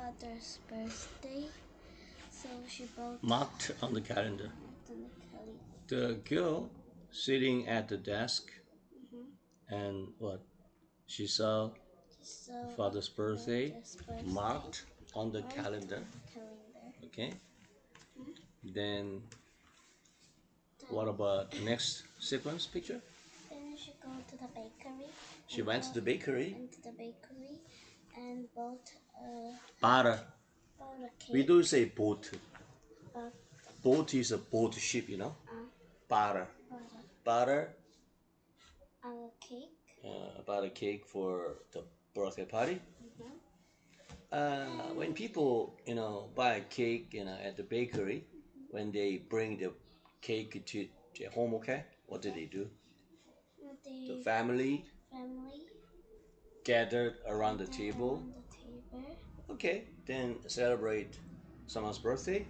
father's birthday, so she bought Marked on the calendar. on the calendar. The girl sitting at the desk, and what? She saw So father's birthday father's birthday marked on the marked calendar. calendar. Okay. Then Then, what about the next sequence picture? then she go to the bakery. She went to the bakery. And bought Butter. a cake. We do say boat. Uh, Boat is a boat ship, you know. Butter. butter, Butter. a cake. Butter cake for the birthday party. When people, buy a cake, at the bakery, when they bring the cake to their home, okay, what do they do? The family Family gathered around the table. on the table. Okay, then celebrate someone's birthday.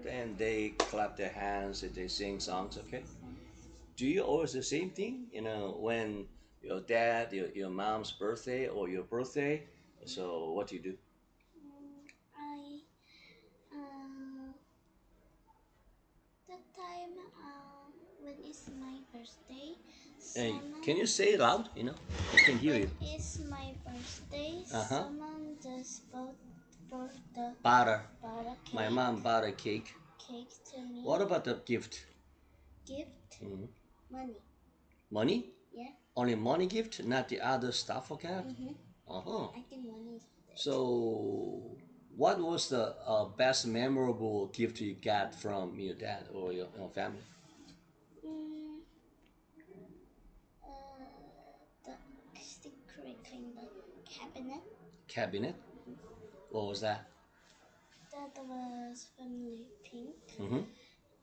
Then they clap their hands and they sing songs. Okay. Do you always the same thing? When your dad, your mom's birthday or your birthday. So what do you do? I that time when it's my birthday, Hey, someone can you say it loud? I can hear you. when it's my birthday, Uh-huh. someone just bought the Butter. butter cake, My mom bought a cake. cake to me. What about the gift? Gift? Mhm. Money. Money? Yeah. Only money gift, not the other stuff, okay? Uh-huh. I think money is there. So, what was the best memorable gift you got from your dad or your family? Mm, the secret kind of cabinet. Cabinet? What was that? That was family pink, Mm-hmm.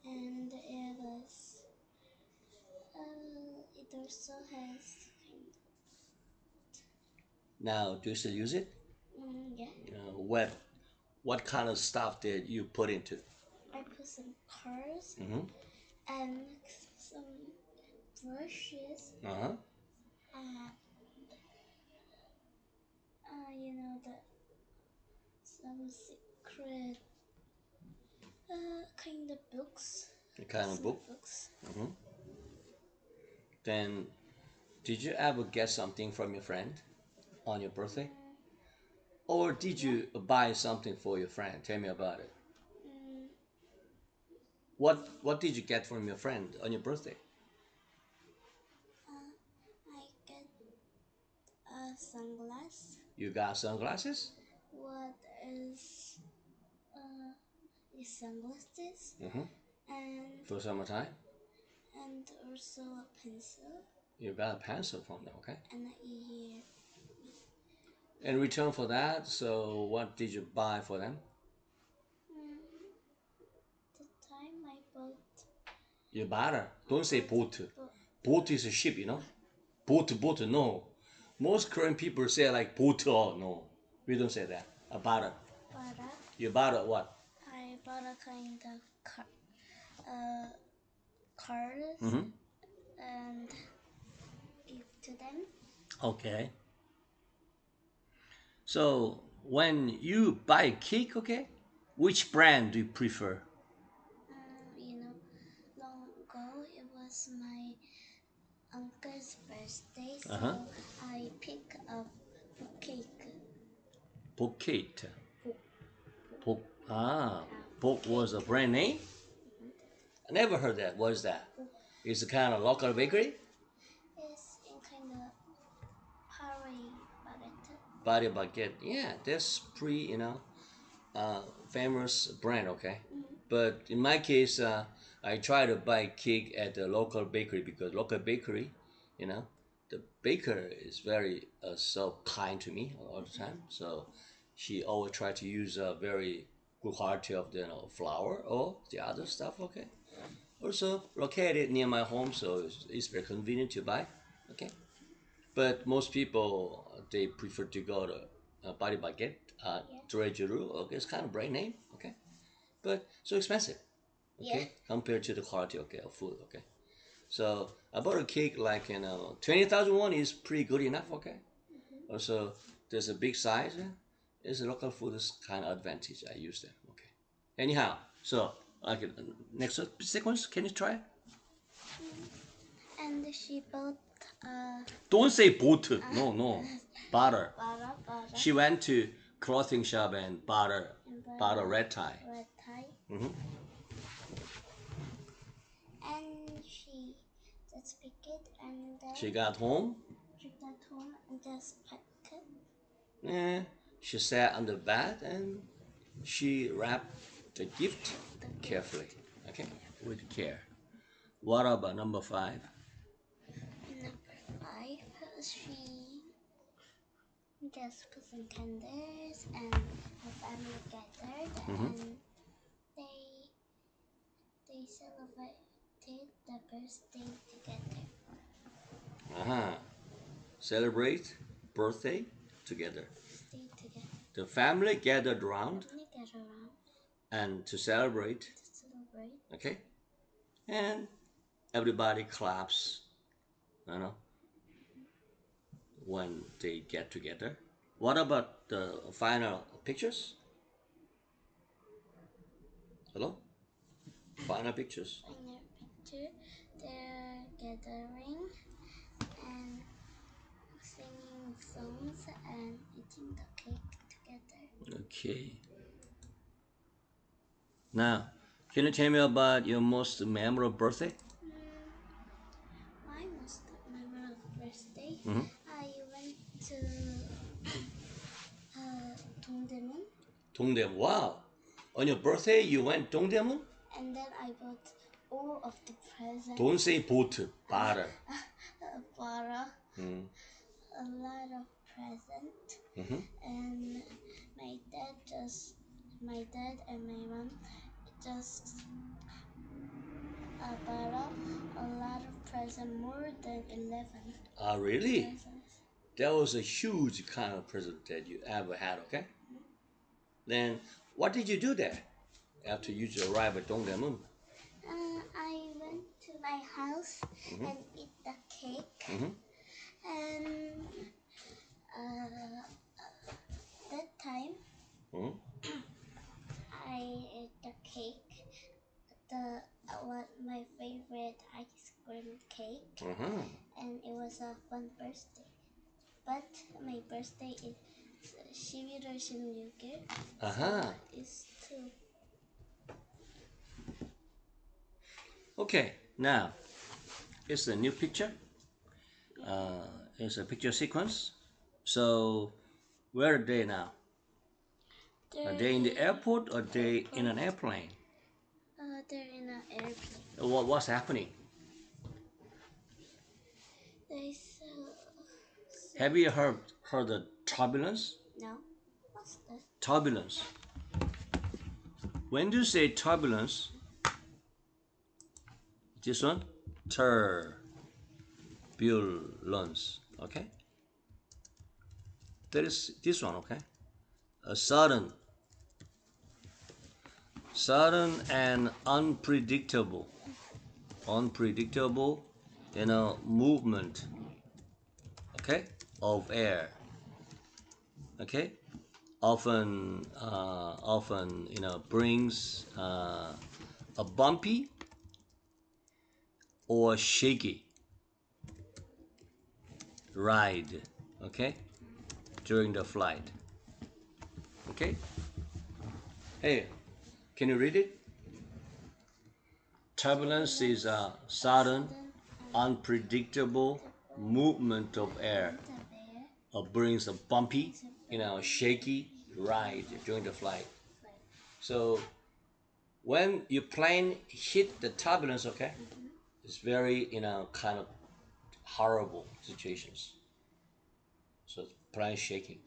and it also has kind Now, do you still use it? of, yeah. What kind of stuff did you put into? I put some cars Mm-hmm. and some brushes, Uh-huh. and the some secret kind of books. The kind of Small book? books. Mm-hmm. Then, did you ever get something from your friend on your birthday? Or did you buy something for your friend? Tell me about it. Mm, What did you get from your friend on your birthday? I get a sunglass. You got sunglasses? What is sunglasses Mm-hmm. and For summertime? also a pencil You got a pencil from them, okay? and a ear. In return for that, so what did you buy for them? The time I bought You bought her. Don't say boat. book, Boat is a ship, Boat, no. Most Korean people say like boat, oh, no. We don't say that. A butter. butter. You bought a what? I bought a kind of cards Mm-hmm. and give to them. Okay. So when you buy a cake, okay, which brand do you prefer? Long ago it was my uncle's birthday, so Uh-huh. I pick up a cake. Bouquet. Book. Book. Book was a brand name? I never heard that. What is that? It's a kind of local bakery? It's in kind of Paris baguette. Body Baguette. Yeah, that's pretty, famous brand, okay? But in my case, I try to buy cake at the local bakery because local bakery, you know, the baker is very so kind to me all the time. So she always try to use a very good quality of the flour or the other stuff, okay? Also located near my home, so it's very convenient to buy, okay? But most people they prefer to go to Body Baguette, Treasury. Okay, it's kind of brand name. Okay, but so expensive. Okay, Yeah. compared to the quality. Okay, of food. Okay, so I bought a cake like 20,000 won is pretty good enough. Okay, also there's a big size, It's a local food is kind of advantage. I use them. Okay. Anyhow, so okay, next sequence. Can you try? And she bought Don't say boat. No, no. Butter. butter. She went to clothing shop and bought a red tie. Red tie. Mhm. And she just picked it and She got home. she got home and just packed it. Yeah. She sat on the bed and she wrapped the gift carefully. Okay, with care. What about number 5? Number 5, she just put some candles and her family gathered and they celebrated the birthday together. Celebrate birthday together. Stay together. The family gathered around Family gather around and to celebrate. to celebrate. Okay, and everybody claps. You know, when they get together. What about the final pictures? Hello? Final pictures. In their picture, they're gathering and singing songs and eating the cake together. Okay. Now, can you tell me about your most memorable birthday? My most memorable birthday, Mhm. I went to Dongdaemun Dongdaemun. Wow. On your birthday, you went Dongdaemun? and then I bought all of the presents. Don't say boat, butter. Bought Mm. a lot of presents Mhm. and my dad and my mom just bought a lot of presents, more than 11 Ah, really? presents. That was a huge kind of present that you ever had, okay? Then, what did you do there after you arrived at Dongdaemun? I went to my house and eat the cake. Mhm. And that time Mhm. I ate the cake, the what my favorite ice cream cake, and it was a fun birthday. But my birthday is 11월 16일, so it's too. Okay, now it's a new picture. It's a picture sequence. So, where are they now? Are they in the airport or are they in an airplane? They're in an airplane. What's happening? They Have you heard the turbulence? no. What's this? Turbulence. When you say turbulence, this one, turbulence. Okay. There is this one. Okay. A sudden and unpredictable, movement, okay, of air, okay, often brings a bumpy or shaky ride, okay, during the flight, okay. Hey, can you read it? Turbulence is a sudden, unpredictable movement of air. Brings a bumpy, shaky ride during the flight. So when your plane hit the turbulence, okay, it's very, kind of horrible situations. So plane shaking,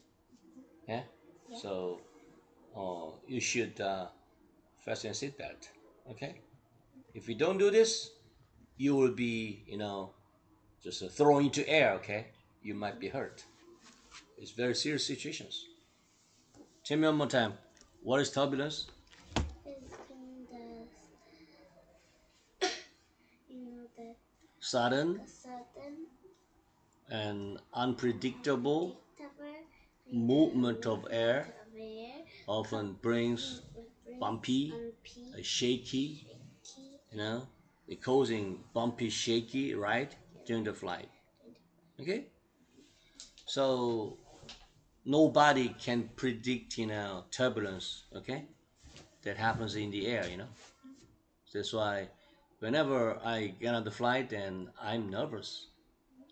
yeah. So you should fasten seatbelt, okay. If you don't do this, you will be, just thrown into air, okay? You might be hurt. It's very serious situations. Tell me one more time. What is turbulence? It's when the Sudden sudden and unpredictable predictable movement of air often brings bumpy, shaky, it causing bumpy, shaky, right, during the flight. Okay, so nobody can predict, turbulence. Okay, that happens in the air. That's why whenever I get on the flight, and I'm nervous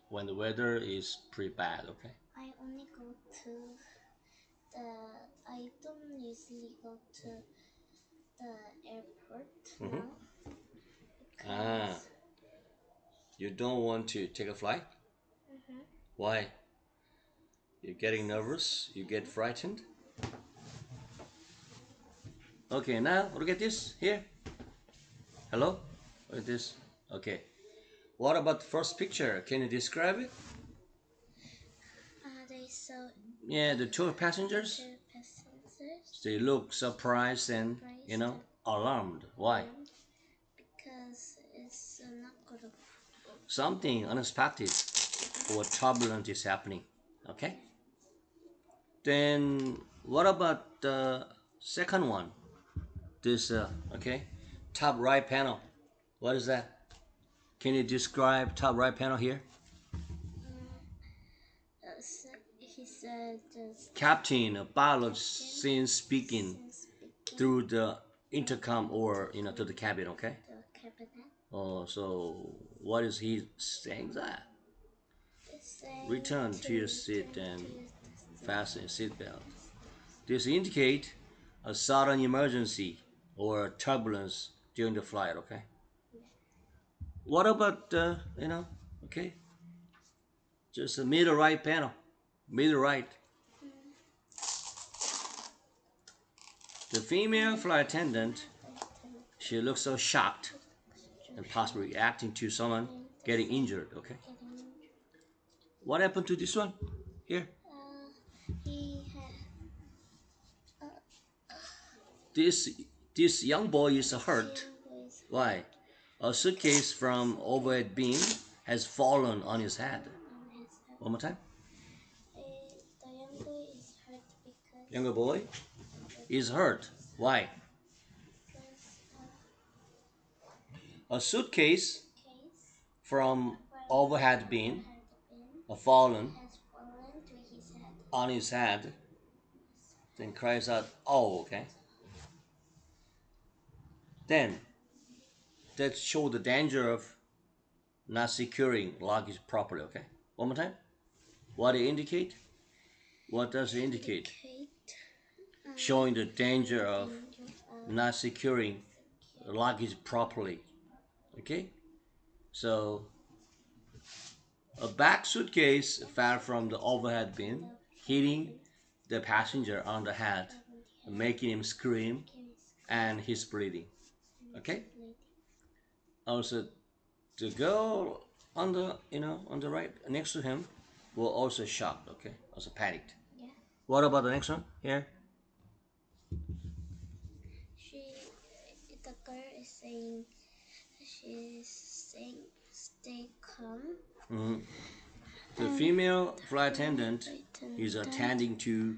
when the weather is pretty bad. Okay. I only go to the. I don't usually go to the airport now Ah, because you don't want to take a flight? Why? You're getting nervous? You get frightened? Okay, now look at this here. Hello? Look at this. Okay. What about the first picture? Can you describe it? they saw Yeah, the two passengers. They look surprised and, alarmed. Why? because it's not gonna go. Something unexpected or turbulent is happening. Okay? Then what about the second one? This, okay, top right panel. What is that? Can you describe top right panel here? He said Captain, a pilot seen speaking through the intercom or to the cabin. Okay. the cabinet. Oh, so what is he saying that? Return to your seat and fasten your seatbelt. This indicate a sudden emergency or turbulence during the flight. Okay. What about okay, just a middle right panel, middle right. The female flight attendant, she looks so shocked and possibly reacting to someone getting injured. Okay. What happened to this one? Here. He had This this young boy is hurt. Why? A suitcase from overhead beam has fallen on his head. One more time. The young boy is hurt because Younger boy is hurt. Why? A suitcase from overhead bin fallen has fallen to his head. on his head, then cries out, "Oh!" Okay. Then that show the danger of not securing luggage properly. Okay. One more time. What it indicate? What does it indicate? Showing the danger of not securing luggage properly. Okay. So a back suitcase fell from the overhead bin, hitting the passenger on the head, making him scream, and he's bleeding. Okay. Also, the girl on the right next to him were also shocked. Okay, also panicked. Yeah. What about the next one here? The girl is saying, she's saying, stay calm. The female flight attendant is attending to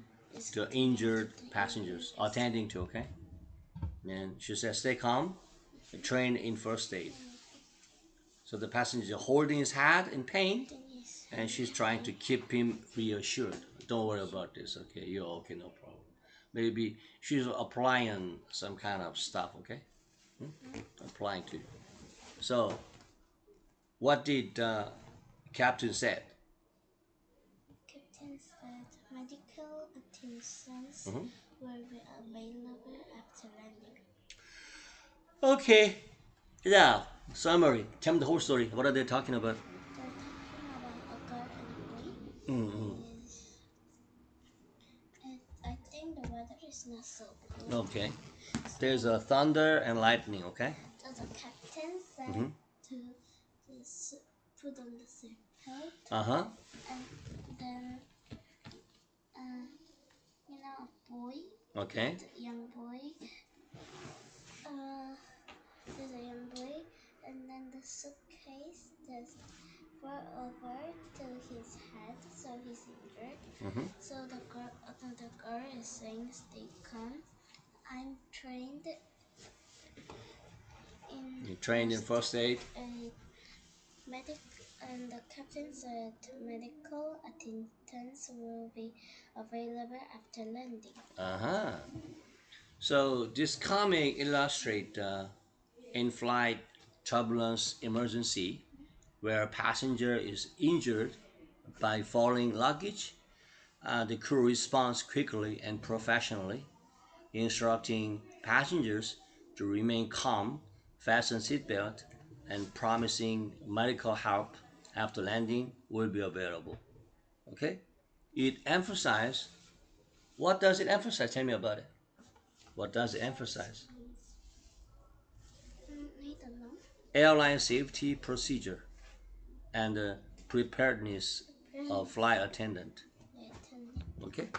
the injured passengers. Attending to, okay? And she says, stay calm, train in first aid. So the passenger is holding his head in pain, and she's trying to keep him reassured. Don't worry about this, okay? You're okay, no problem. Maybe she's applying some kind of stuff, okay? Applying to. So, what did Captain said? Captain said medical attentions will be available after landing. Okay, yeah. Summary. Tell me the whole story. What are they talking about? They're talking about a girl and boy. And I think the weather is not so good. Okay. There's a thunder and lightning. Okay. So the captain said to put on the seatbelt. And then, a boy. Okay. The young boy. There's a young boy, and then the suitcase. fell over to his head, so he's injured. So the girl is saying, "Stay calm. I'm trained in You trained in first aid. And the captain said medical attendance will be available after landing." Uh-huh. So this comic illustrates in-flight turbulence emergency where a passenger is injured by falling luggage. The crew responds quickly and professionally, instructing passengers to remain calm, fasten seatbelt, and promising medical help after landing will be available. Okay? It emphasizes, what does it emphasize? Tell me about it. What does it emphasize? I don't know. Airline safety procedure and preparedness of flight attendant. Okay?